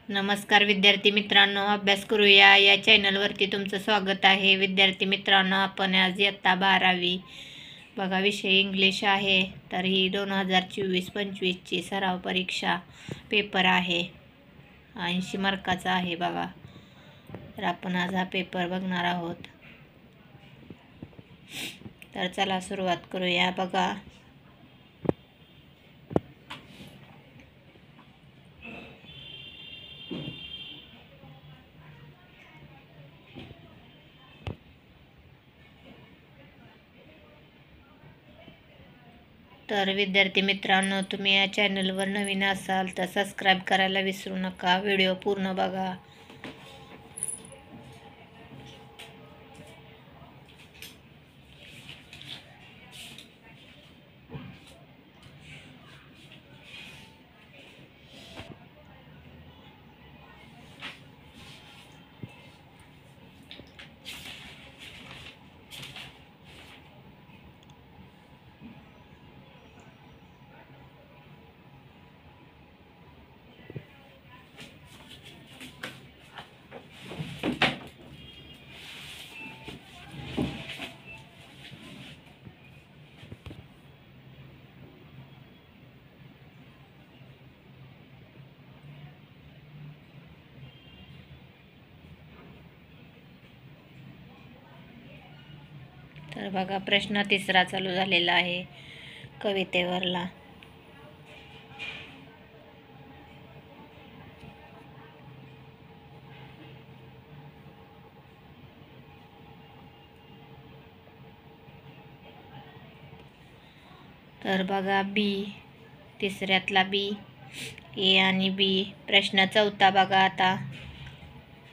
नमस्कार विद्यार्थी मित्रांनो, अभ्यास करूया या चॅनलवरती तुमचं स्वागत आहे. विद्यार्थी मित्रांनो, आपण आज इयत्ता 12वी बघा, विषय इंग्लिश आहे. तर ही 2024-25ची सराव परीक्षा पेपर आहे. 80 मार्काचा आहे बघा. तर आपण आज हा पेपर बघणार आहोत. तर चला सुरुवात करूया. बघा, तर विद्यार्थी मित्रांनो, तुम्ही या चॅनलवर नवीन असाल तर सबस्क्राईब करायला विसरू नका. व्हिडिओ पूर्ण बघा. तर बघा, प्रश्न तिसरा चालू झालेला आहे कवितेवरला. तर बघा, बी, तिसऱ्यातला बी, ए आणि बी. प्रश्न चौथा बघा आता,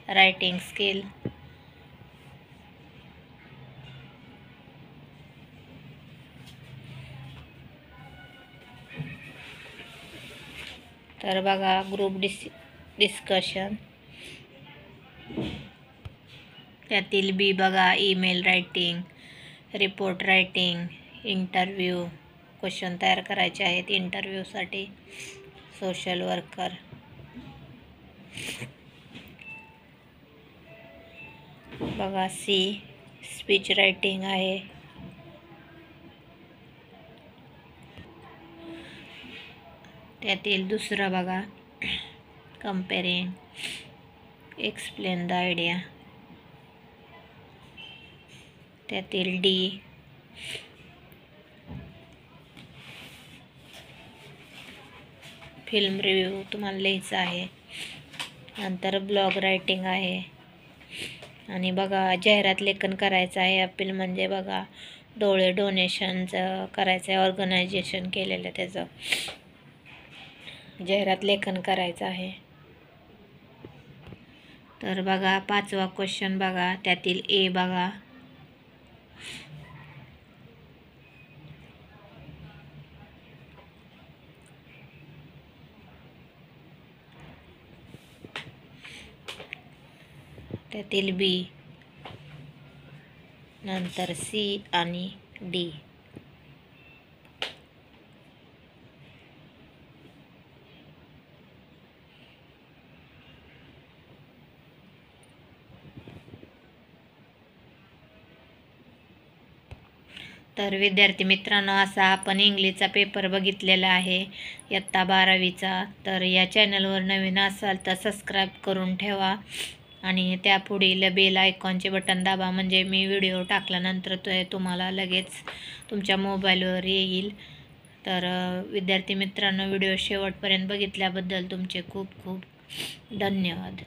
रायटिंग स्किल. तर बघा, ग्रुप डिस्कशन. त्यातील बी बघा, email writing, report writing, interview, question तयार करायचे आहेत इंटरव्ह्यूसाठी, सोशल वर्कर. बघा, सी, स्पीच रायटिंग आहे. त्यातील दुसरं बघा, कंपेरिंग, एक्सप्लेन द आयडिया. त्यातील डी, फिल्म रिव्ह्यू तुम्हाला लिहायचं आहे. नंतर ब्लॉग रायटिंग आहे. आणि बघा, जाहिरात लेखन करायचं आहे. अपील म्हणजे बघा, डोळे डोनेशनचं करायचं आहे, ऑर्गनायझेशन केलेलं त्याचं जाहिरात लेखन करायचं आहे. तर बघा, पाचवा क्वेश्चन बघा, त्यातील ए बघा. त्यातील बी, नंतर सी आणि डी. तर विद्यार्थी मित्रांनो, असा आपण इंग्लिशचा पेपर बघितलेला आहे इयत्ता 12वीचा. तर या चॅनलवर नवीन असाल तर सबस्क्राईब करून ठेवा आणि त्यापुढील बेल आयकॉनचे बटन दाबा, म्हणजे मी व्हिडिओ टाकल्यानंतर ते तुम्हाला लगेच तुमच्या मोबाईलवर येईल. तर विद्यार्थी मित्रांनो, व्हिडिओ शेवटपर्यंत बघितल्याबद्दल तुमचे खूप खूप धन्यवाद.